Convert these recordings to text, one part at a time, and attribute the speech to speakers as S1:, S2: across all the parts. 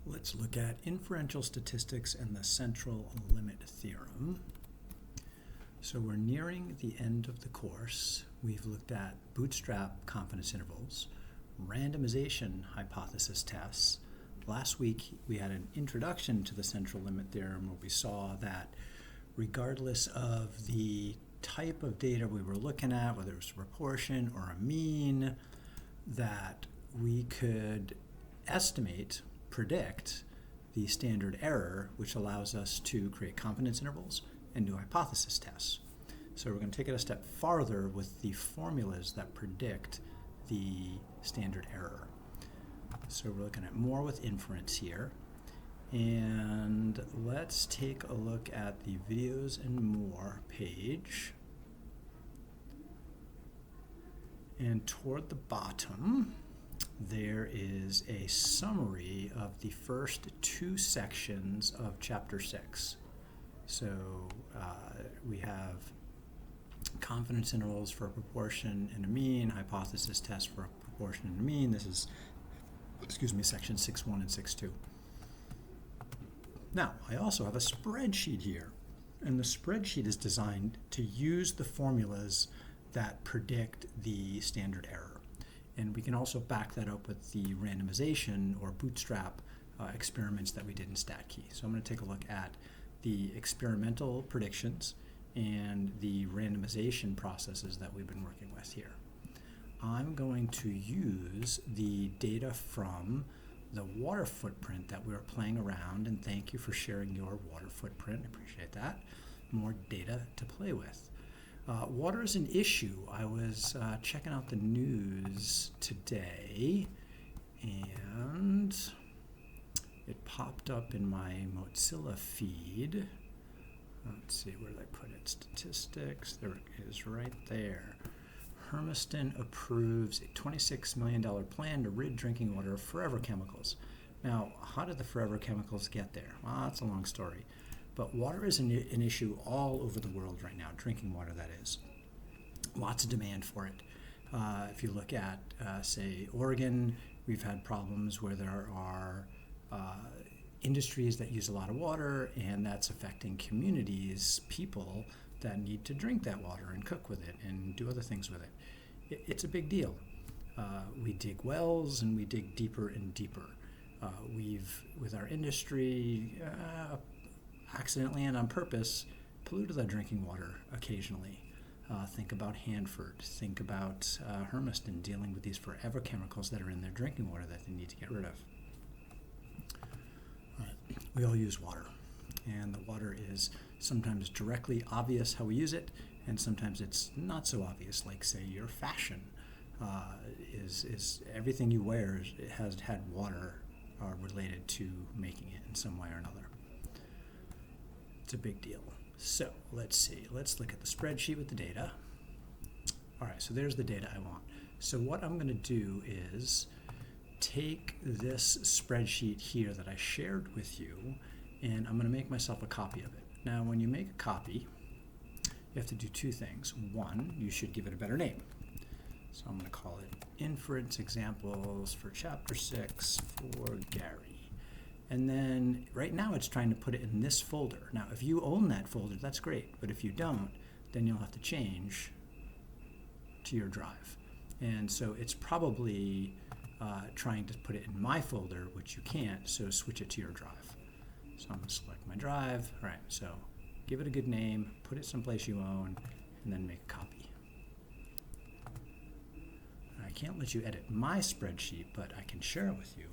S1: Let's look at inferential statistics and the Central Limit Theorem. So we're nearing the end of the course. We've looked at bootstrap confidence intervals, randomization hypothesis tests. Last week we had an introduction to the Central Limit Theorem where we saw that regardless of the type of data we were looking at, whether it was a proportion or a mean, that we could predict the standard error, which allows us to create confidence intervals and do hypothesis tests. So we're going to take it a step farther with the formulas that predict the standard error. So we're looking at more with inference here. And let's take a look at the videos and more page. And toward the bottom, there is a summary of the first two sections of Chapter 6. So we have confidence intervals for a proportion and a mean, hypothesis test for a proportion and a mean. This is, section 6.1 and 6.2. Now, I also have a spreadsheet here, and the spreadsheet is designed to use the formulas that predict the standard error. And we can also back that up with the randomization or bootstrap experiments that we did in STAT243. So I'm going to take a look at the experimental predictions and the randomization processes that we've been working with here. I'm going to use the data from the water footprint that we were playing around, and thank you for sharing your water footprint. I appreciate that. More data to play with. Water is an issue. I was checking out the news today, and it popped up in my Mozilla feed. Let's see, where did I put it? Statistics. There it is, right there. Hermiston approves a $26 million plan to rid drinking water of forever chemicals. Now, how did the forever chemicals get there? Well, that's a long story. But water is an issue all over the world right now, drinking water, that is. Lots of demand for it. If you look at, say, Oregon, we've had problems where there are industries that use a lot of water, and that's affecting communities, people that need to drink that water and cook with it and do other things with it. It's a big deal. We dig wells and we dig deeper and deeper. With our industry, accidentally and on purpose, polluted the drinking water occasionally. Think about Hanford. Think about Hermiston dealing with these forever chemicals that are in their drinking water that they need to get rid of. We all use water, and the water is sometimes directly obvious how we use it, and sometimes it's not so obvious, like, say, your fashion is everything you wear has had water related to making it in some way or another. It's a big deal. So let's see. Let's look at the spreadsheet with the data. All right, so there's the data I want. So what I'm going to do is take this spreadsheet here that I shared with you, and I'm going to make myself a copy of it. Now, when you make a copy, you have to do two things. One, you should give it a better name. So I'm going to call it Inference Examples for Chapter 6 for Gary. And then right now it's trying to put it in this folder. Now, if you own that folder, that's great. But if you don't, then you'll have to change to your drive. And so it's probably trying to put it in my folder, which you can't, so switch it to your drive. So I'm going to select my drive. All right, so give it a good name, put it someplace you own, and then make a copy. I can't let you edit my spreadsheet, but I can share it with you.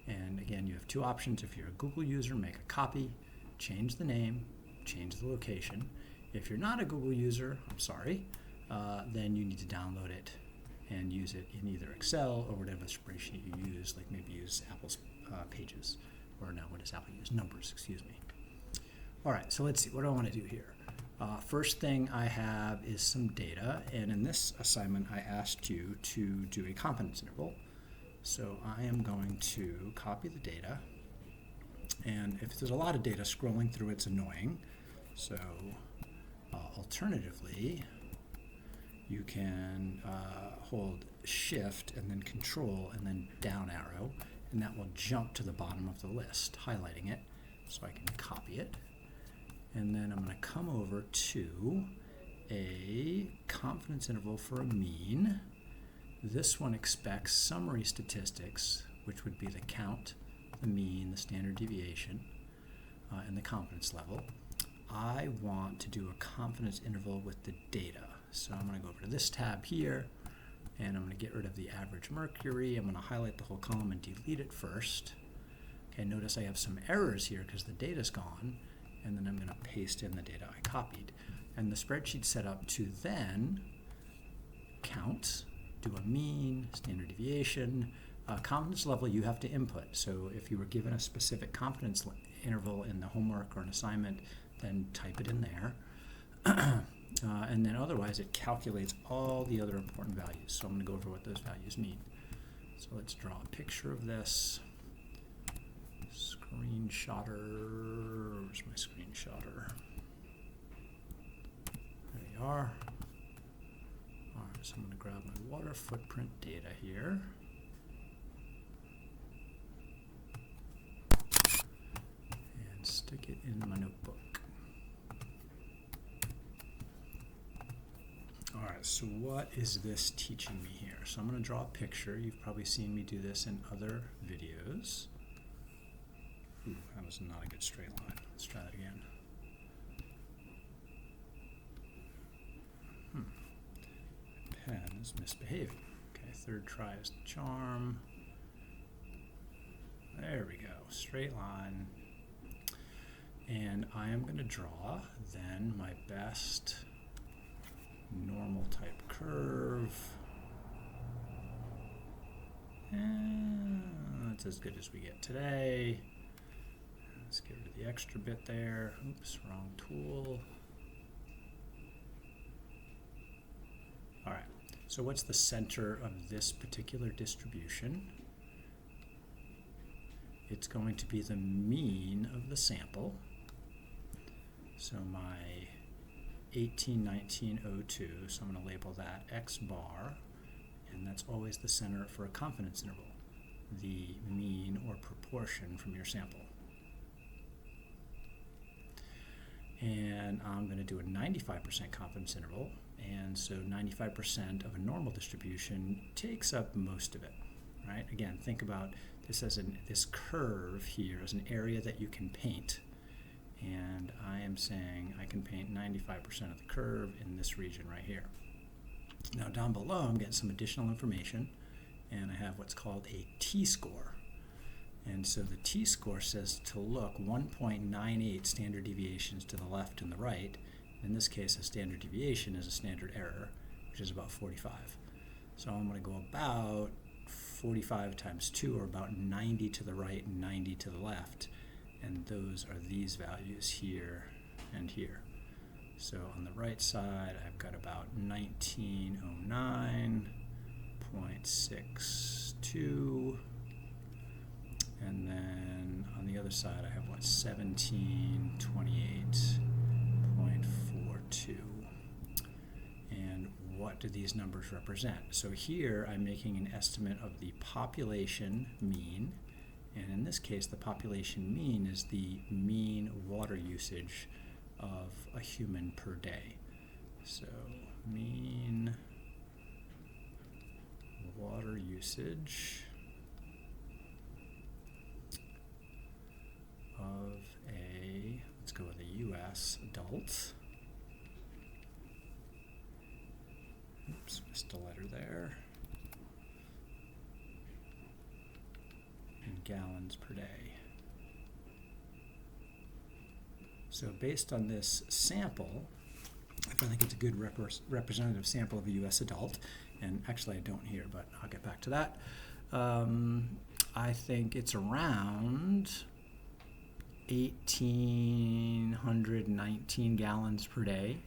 S1: And again, you have two options. If you're a Google user, make a copy, change the name, change the location. If you're not a Google user, I'm sorry, then you need to download it and use it in either Excel or whatever spreadsheet you use, like maybe use Apple's Pages, or no, what does Apple use? Numbers, excuse me. All right, so let's see, what do I want to do here? First thing I have is some data, and in this assignment I asked you to do a confidence interval. So I am going to copy the data, and if there's a lot of data, scrolling through it's annoying. So alternatively, you can hold Shift and then Control and then down arrow, and that will jump to the bottom of the list, highlighting it so I can copy it. And then I'm going to come over to a confidence interval for a mean. This one expects summary statistics, which would be the count, the mean, the standard deviation, and the confidence level. I want to do a confidence interval with the data. So I'm going to go over to this tab here, and I'm going to get rid of the average mercury. I'm going to highlight the whole column and delete it first. Okay, notice I have some errors here because the data's gone, and then I'm going to paste in the data I copied. And the spreadsheet's set up to then count, do a mean, standard deviation, confidence level you have to input. So if you were given a specific confidence interval in the homework or an assignment, then type it in there. And then otherwise it calculates all the other important values. So I'm going to go over what those values mean. So let's draw a picture of this. Screenshotter, where's my screenshotter? There you are. All right, so I'm going to grab my water footprint data here. And stick it in my notebook. All right, so what is this teaching me here? So I'm going to draw a picture. You've probably seen me do this in other videos. Ooh, that was not a good straight line. Let's try that again. Pen is misbehaving. Okay, third try is the charm. There we go, straight line. And I am going to draw then my best normal type curve. And that's as good as we get today. Let's get rid of the extra bit there. Oops, wrong tool. All right, so what's the center of this particular distribution? It's going to be the mean of the sample. So my 181902, so I'm going to label that X bar, and that's always the center for a confidence interval, the mean or proportion from your sample. And I'm going to do a 95% confidence interval, and so 95% of a normal distribution takes up most of it, right? Again, think about this as this curve here as an area that you can paint, and I am saying I can paint 95% of the curve in this region right here. Now down below I'm getting some additional information, and I have what's called a t-score. And so the t-score says to look 1.98 standard deviations to the left and the right. In this case, a standard deviation is a standard error, which is about 45. So I'm going to go about 45 times 2, or about 90 to the right and 90 to the left. And those are these values here and here. So on the right side, I've got about 1909.62. And then on the other side, I have what, 1728.42. And what do these numbers represent? So here I'm making an estimate of the population mean. And in this case, the population mean is the mean water usage of a human per day. So mean water usage of a, let's go with a U.S. adult. Oops, missed a letter there. In gallons per day. So based on this sample, I think it's a good representative sample of a U.S. adult, and actually I don't here, but I'll get back to that. I think it's around 1,819 gallons per day,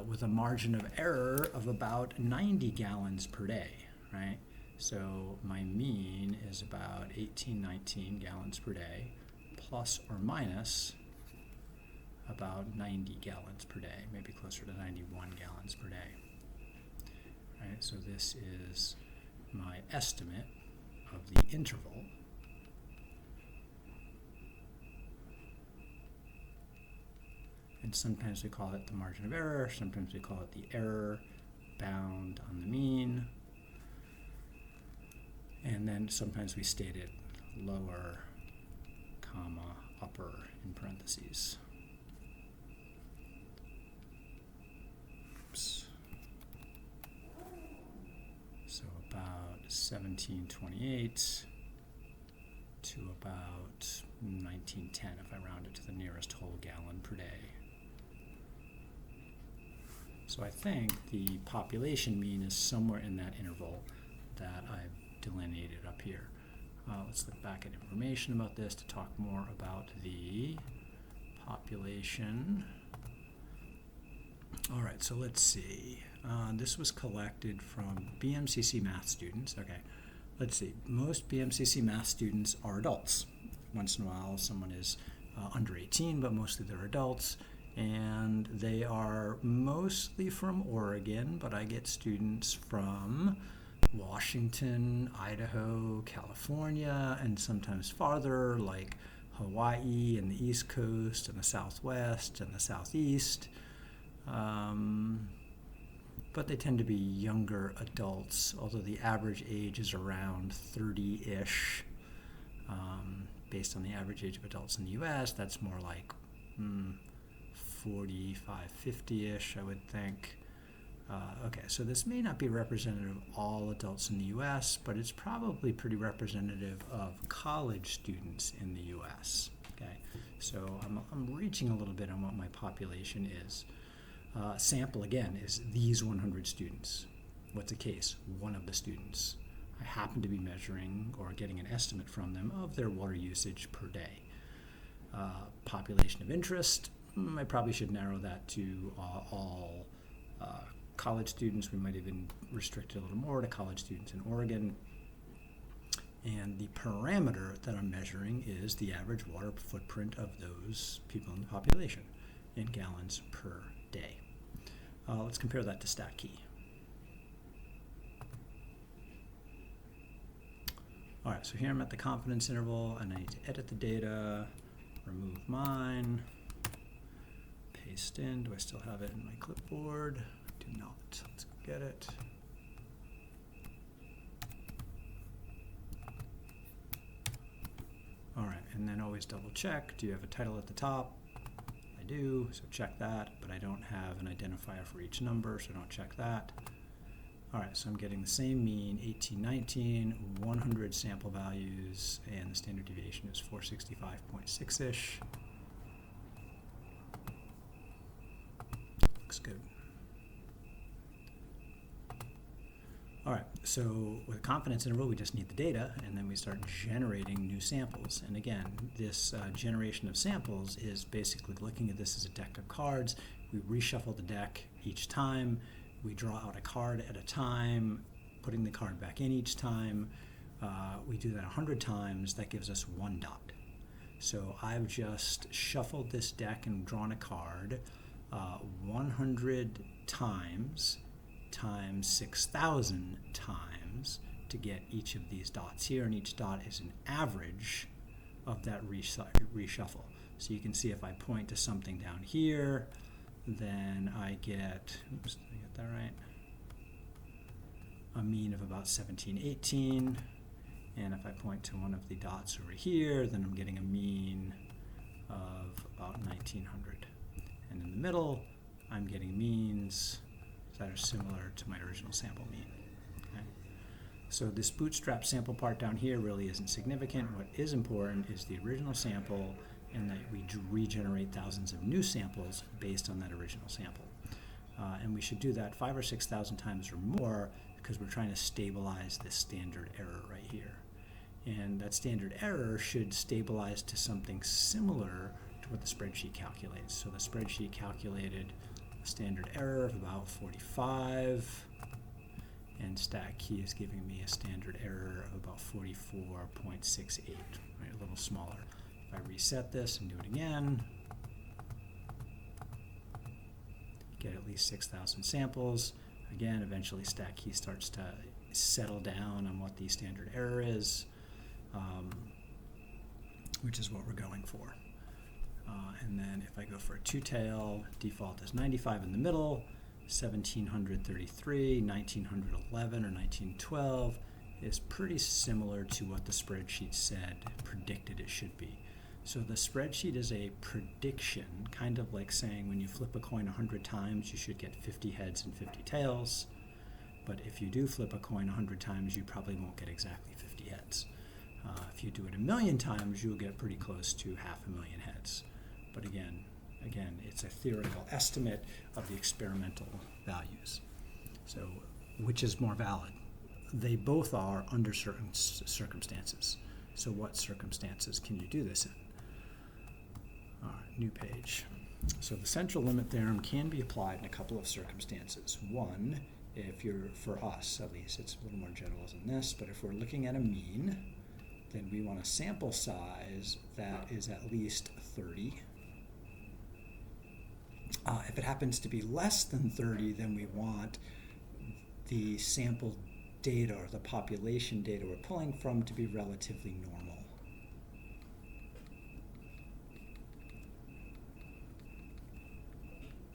S1: with a margin of error of about 90 gallons per day, right? So my mean is about 1819 gallons per day, plus or minus about 90 gallons per day, maybe closer to 91 gallons per day. Right? So this is my estimate of the interval. And sometimes we call it the margin of error, sometimes we call it the error bound on the mean. And then sometimes we state it lower, comma, upper in parentheses. Oops. So about 1728 to about 1910 if I round it to the nearest whole gallon per day. So I think the population mean is somewhere in that interval that I've delineated up here. Let's look back at information about this to talk more about the population. All right, so let's see. This was collected from BMCC math students. Okay, let's see. Most BMCC math students are adults. Once in a while, someone is under 18, but mostly they're adults. And they are mostly from Oregon, but I get students from Washington, Idaho, California, and sometimes farther, like Hawaii and the East Coast and the Southwest and the Southeast. But they tend to be younger adults, although the average age is around 30-ish. Based on the average age of adults in the U.S., that's more like 45, 50-ish, I would think. Okay, so this may not be representative of all adults in the U.S., but it's probably pretty representative of college students in the U.S. Okay, so I'm reaching a little bit on what my population is. Sample, again, is these 100 students. What's the case? One of the students. I happen to be measuring or getting an estimate from them of their water usage per day. Population of interest, I probably should narrow that to all college students. We might even restrict it a little more to college students in Oregon. And the parameter that I'm measuring is the average water footprint of those people in the population in gallons per day. Let's compare that to STAT243. All right, so here I'm at the confidence interval, and I need to edit the data, remove mine, paste in. Do I still have it in my clipboard? I do not. Let's go get it. All right, and then always double check. Do you have a title at the top? I do, so check that, but I don't have an identifier for each number, so don't check that. All right, so I'm getting the same mean, 1819, 100 sample values, and the standard deviation is 465.6-ish. Looks good. All right, so with a confidence interval, we just need the data, and then we start generating new samples. And again, this generation of samples is basically looking at this as a deck of cards. We reshuffle the deck each time. We draw out a card at a time, putting the card back in each time. We do that 100 times. That gives us 1 dot. So I've just shuffled this deck and drawn a card 100 times 6,000 times to get each of these dots here, and each dot is an average of that reshuffle. So you can see if I point to something down here, then I get, oops, did I get that right? A mean of about 1718, and if I point to one of the dots over here, then I'm getting a mean of about 1900. And in the middle, I'm getting means that are similar to my original sample mean. Okay? So this bootstrap sample part down here really isn't significant. What is important is the original sample, and that we regenerate thousands of new samples based on that original sample. And we should do that 5,000 or 6,000 times or more because we're trying to stabilize this standard error right here. And that standard error should stabilize to something similar to what the spreadsheet calculates. So the spreadsheet calculated a standard error of about 45, and STAT243 is giving me a standard error of about 44.68, right, a little smaller. If I reset this and do it again, get at least 6,000 samples. Again, eventually STAT243 starts to settle down on what the standard error is, which is what we're going for. And then if I go for a two-tail, default is 95 in the middle, 1733, 1911, or 1912 is pretty similar to what the spreadsheet said predicted it should be. So the spreadsheet is a prediction, kind of like saying when you flip a coin 100 times, you should get 50 heads and 50 tails. But if you do flip a coin 100 times, you probably won't get exactly 50 heads. If you do it 1,000,000 times, you'll get pretty close to 500,000 heads. But again, it's a theoretical estimate of the experimental values. So which is more valid? They both are under certain circumstances. So what circumstances can you do this in? All right, new page. So the central limit theorem can be applied in a couple of circumstances. One, if you're, for us at least, it's a little more general than this, but if we're looking at a mean, then we want a sample size that is at least 30. If it happens to be less than 30, then we want the sample data or the population data we're pulling from to be relatively normal.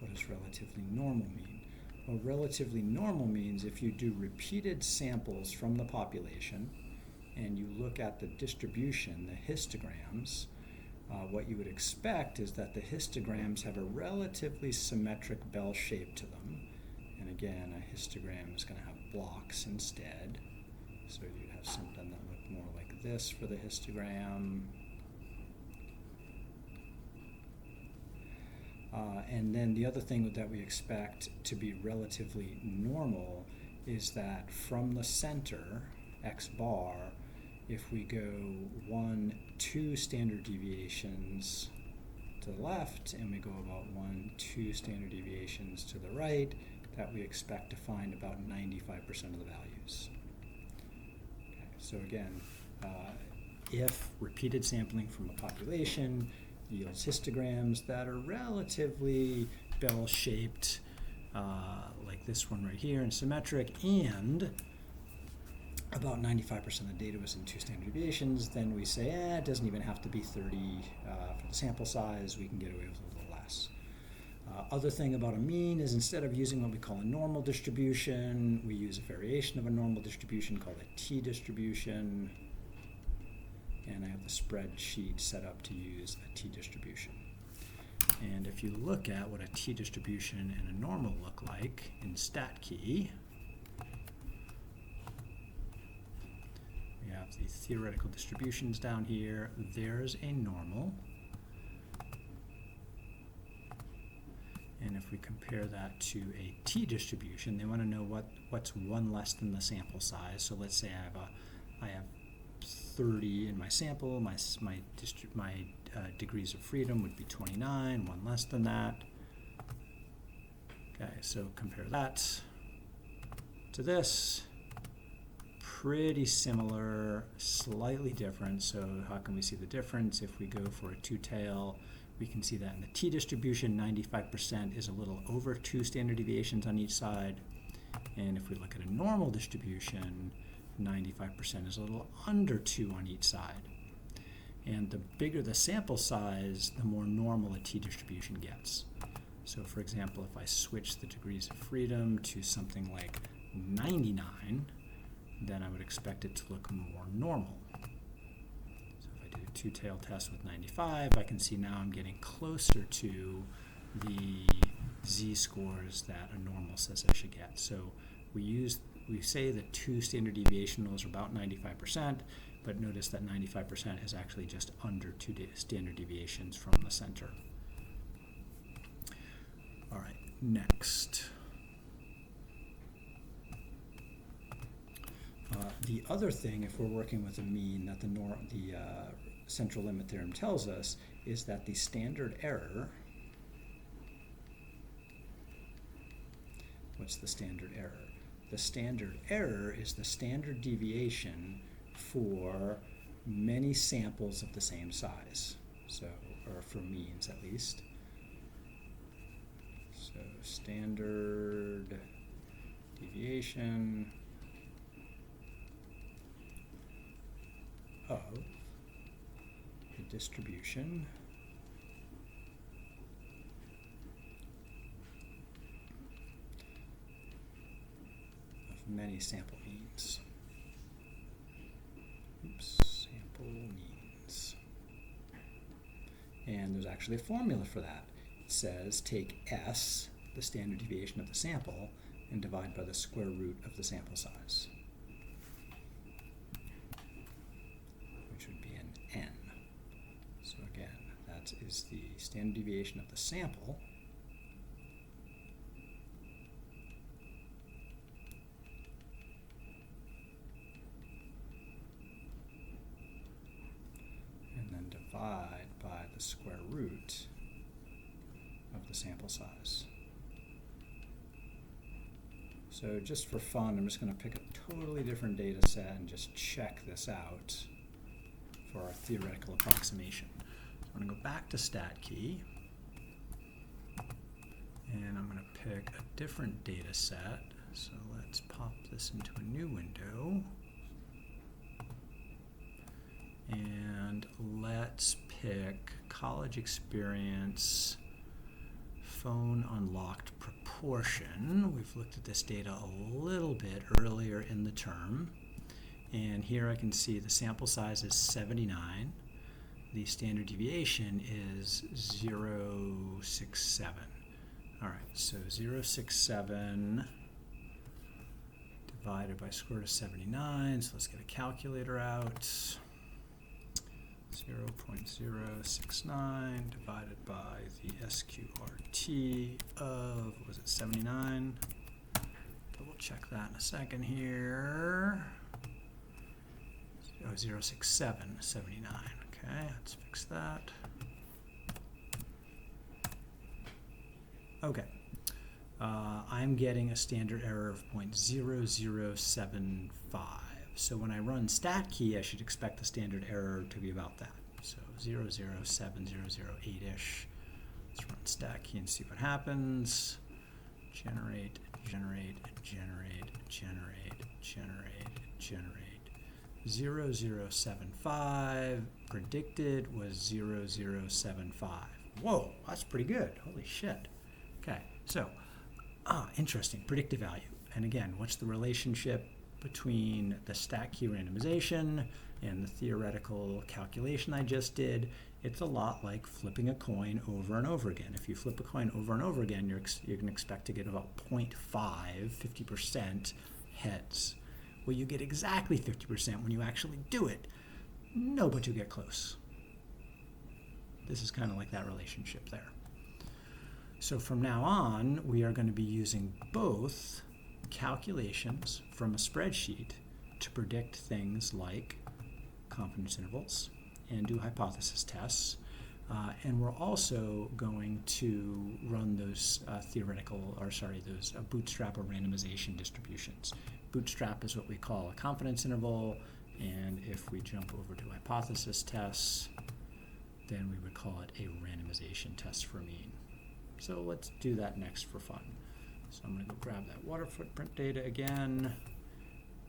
S1: What does relatively normal mean? Well, relatively normal means if you do repeated samples from the population and you look at the distribution, the histograms, what you would expect is that the histograms have a relatively symmetric bell shape to them. And again, a histogram is going to have blocks instead. So you'd have something that looked more like this for the histogram. And then the other thing that we expect to be relatively normal is that from the center, x bar, if we go 1, 2 standard deviations to the left, and we go about 1, 2 standard deviations to the right, that we expect to find about 95% of the values. Okay, so again, if repeated sampling from a population yields histograms that are relatively bell-shaped, like this one right here, and symmetric, and about 95% of the data was in 2 standard deviations, then we say, it doesn't even have to be 30 for the sample size, we can get away with a little less. Other thing about a mean is instead of using what we call a normal distribution, we use a variation of a normal distribution called a t-distribution. And I have the spreadsheet set up to use a t-distribution. And if you look at what a t-distribution and a normal look like in STAT243, we have the theoretical distributions down here. There's a normal. And if we compare that to a t-distribution, they want to know what's one less than the sample size. So let's say I have 30 in my sample. My degrees of freedom would be 29, one less than that. Okay, so compare that to this. Pretty similar, slightly different. So how can we see the difference? If we go for a two-tail, we can see that in the t-distribution, 95% is a little over 2 standard deviations on each side. And if we look at a normal distribution, 95% is a little under 2 on each side. And the bigger the sample size, the more normal a t-distribution gets. So for example, if I switch the degrees of freedom to something like 99, then I would expect it to look more normal. So if I do a two-tail test with 95, I can see now I'm getting closer to the z-scores that a normal says I should get. So we say that 2 standard deviation rules are about 95%, but notice that 95% is actually just under 2 standard deviations from the center. All right, next. The other thing, if we're working with a mean, that the central limit theorem tells us is that the standard error, what's the standard error? The standard error is the standard deviation for many samples of the same size, so, or for means at least. So standard deviation of the distribution of many sample means. Sample means. And there's actually a formula for that. It says take S, the standard deviation of the sample, and divide by the square root of the sample size, which would be an N. So again, that is the standard deviation of the sample and then divide by the square root of the sample size. So just for fun, I'm just going to pick a totally different data set and just check this out for our theoretical approximation. So I'm going to go back to STAT243, and I'm going to pick a different data set. So let's pop this into a new window. And let's pick college experience phone unlocked proportion. We've looked at this data a little bit earlier in the term. And here I can see the sample size is 79. The standard deviation is 0.67. All right, so 0.67 divided by square root of 79. So let's get a calculator out. 0.069 divided by the SQRT of, what was it, 79? Double check that in a second here. Oh, 0.67, 79. Okay, let's fix that. Okay. I'm getting a standard error of 0.0075. So when I run STAT243, I should expect the standard error to be about that. So 0.07008-ish. Let's run STAT243 and see what happens. Generate, generate, generate, generate, generate, generate. 0.075. Predicted was 0.075. Whoa, that's pretty good. Holy shit. Okay, so, interesting, predictive value. And again, what's the relationship between the STAT243 randomization and the theoretical calculation I just did? It's a lot like flipping a coin over and over again. If you flip a coin over and over again, you're going to expect to get about 0.5, 50% heads. Well, you get exactly 50% when you actually do it. No, but you get close. This is kind of like that relationship there. So from now on, we are going to be using both calculations from a spreadsheet to predict things like confidence intervals and do hypothesis tests. And we're also going to run those those bootstrap or randomization distributions. Bootstrap is what we call a confidence interval, and if we jump over to hypothesis tests, then we would call it a randomization test for mean. So let's do that next for fun. So I'm going to go grab that water footprint data again,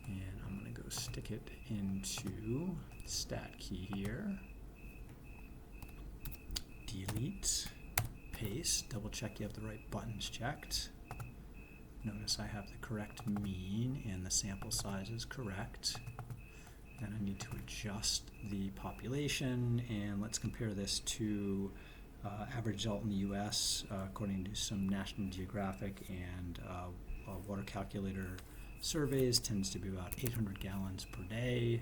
S1: and I'm going to go stick it into STAT243 here. Delete, paste, double check you have the right buttons checked. Notice I have the correct mean and the sample size is correct. Then I need to adjust the population, and let's compare this to average result in the US according to some National Geographic and water calculator surveys. Tends to be about 800 gallons per day.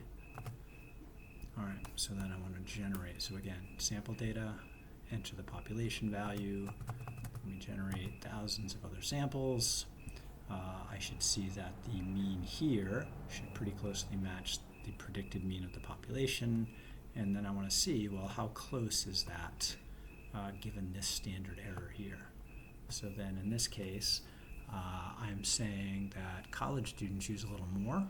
S1: All right, so then I want to generate. So again, sample data, enter the population value. Let me generate thousands of other samples. I should see that the mean here should pretty closely match the predicted mean of the population. And then I want to see, well, how close is that given this standard error here? So then in this case, I'm saying that college students use a little more,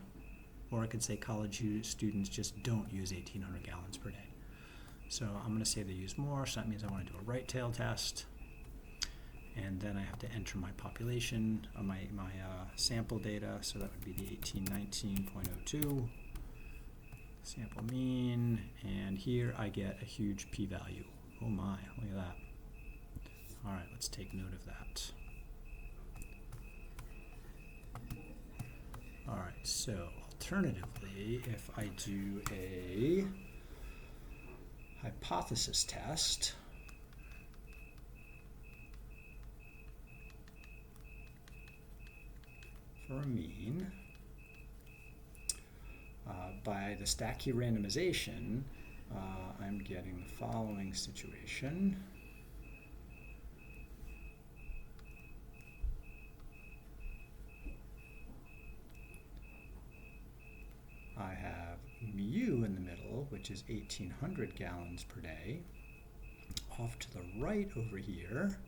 S1: or I could say college students just don't use 1,800 gallons per day. So I'm going to say they use more, so that means I want to do a right tail test. And then I have to enter my population, my sample data, so that would be the 1819.02. sample mean, and here I get a huge p-value. Oh my, look at that. All right, let's take note of that. All right, so alternatively, if I do a hypothesis test, for a mean, by the stack key randomization, I'm getting the following situation. I have mu in the middle, which is 1,800 gallons per day. Off to the right over here,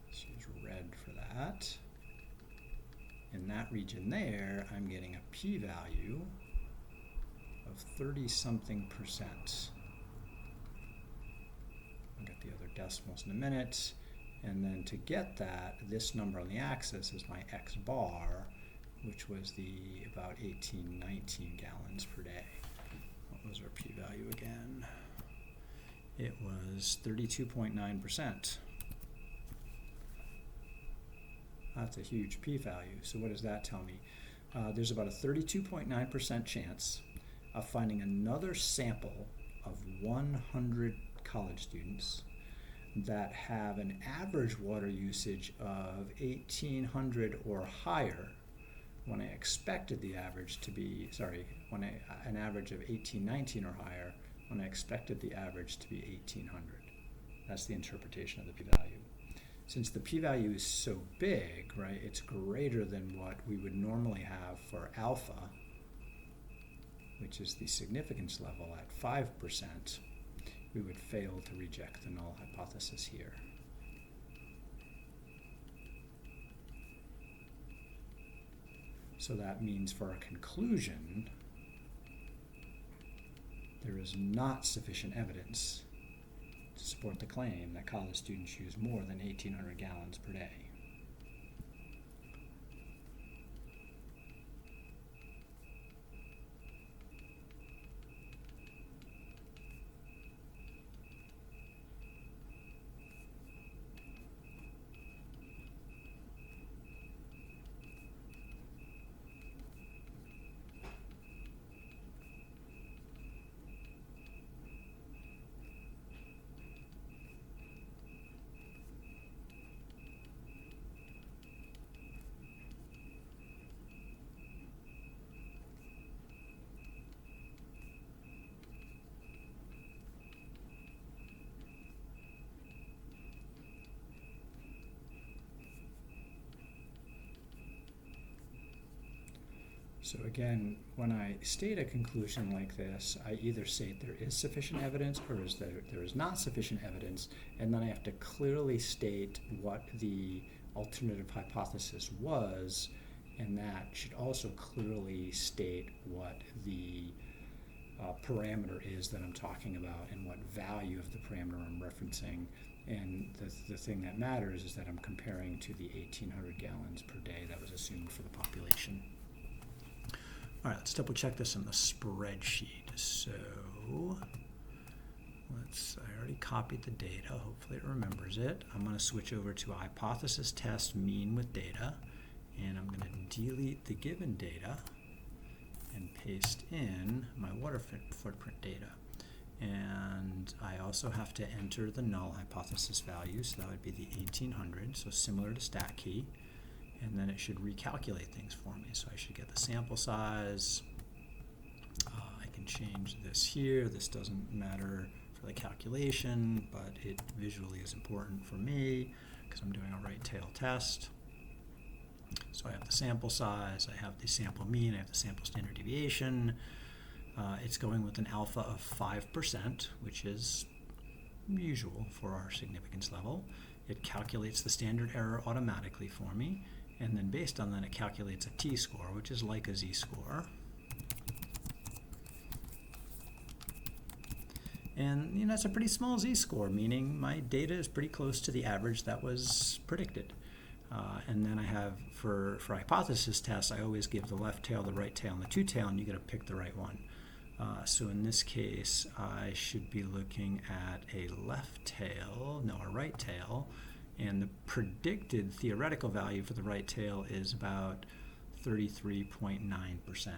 S1: let's use red for that. In that region there, I'm getting a p-value of 30-something%. I'll get the other decimals in a minute. And then to get that, this number on the axis is my x bar, which was the about 19 gallons per day. What was our p-value again? It was 32.9%. That's a huge p-value. So what does that tell me? There's about a 32.9% chance of finding another sample of 100 college students that have an average water usage of 1,800 or higher when I expected the average to be, an average of 1819 or higher when I expected the average to be 1,800. That's the interpretation of the p-value. Since the p-value is so big, right, it's greater than what we would normally have for alpha, which is the significance level at 5%, we would fail to reject the null hypothesis here. So that means for a conclusion, there is not sufficient evidence to support the claim that college students use more than 1,800 gallons per day. So again, when I state a conclusion like this, I either say there is sufficient evidence or there is not sufficient evidence, and then I have to clearly state what the alternative hypothesis was, and that should also clearly state what the parameter is that I'm talking about and what value of the parameter I'm referencing. And the thing that matters is that I'm comparing to the 1,800 gallons per day that was assumed for the population. All right, let's double check this in the spreadsheet. So I already copied the data. Hopefully it remembers it. I'm going to switch over to a hypothesis test mean with data, and I'm going to delete the given data and paste in my water footprint data. And I also have to enter the null hypothesis value, so that would be the 1,800, so similar to stat key. And then it should recalculate things for me. So I should get the sample size. I can change this here. This doesn't matter for the calculation, but it visually is important for me because I'm doing a right tail test. So I have the sample size, I have the sample mean, I have the sample standard deviation. It's going with an alpha of 5%, which is usual for our significance level. It calculates the standard error automatically for me. And then based on that, it calculates a t-score, which is like a z-score. And it's a pretty small z-score, meaning my data is pretty close to the average that was predicted. And then I have, for hypothesis tests, I always give the left tail, the right tail, and the two tail, and you got to pick the right one. So in this case, I should be looking at a left tail, no, a right tail, and the predicted theoretical value for the right tail is about 33.9%.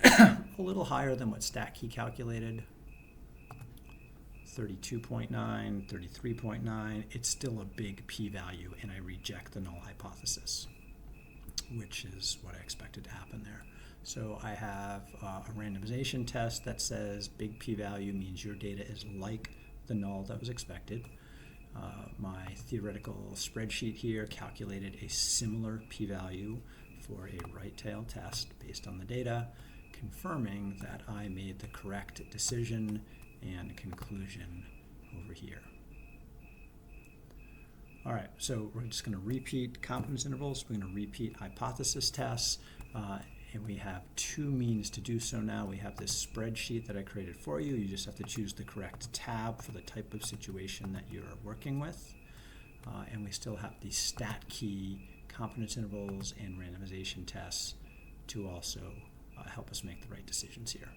S1: A little higher than what STAT243 calculated, 32.9, 33.9. It's still a big p-value, and I reject the null hypothesis, which is what I expected to happen there. So I have a randomization test that says big p-value means your data is like the null that was expected. My theoretical spreadsheet here calculated a similar p-value for a right tail test based on the data, confirming that I made the correct decision and conclusion over here. All right, so we're just going to repeat confidence intervals. We're going to repeat hypothesis tests. And we have two means to do so now. We have this spreadsheet that I created for you. You just have to choose the correct tab for the type of situation that you're working with. And we still have the stat key, confidence intervals, and randomization tests to also help us make the right decisions here.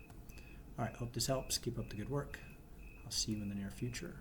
S1: All right, hope this helps. Keep up the good work. I'll see you in the near future.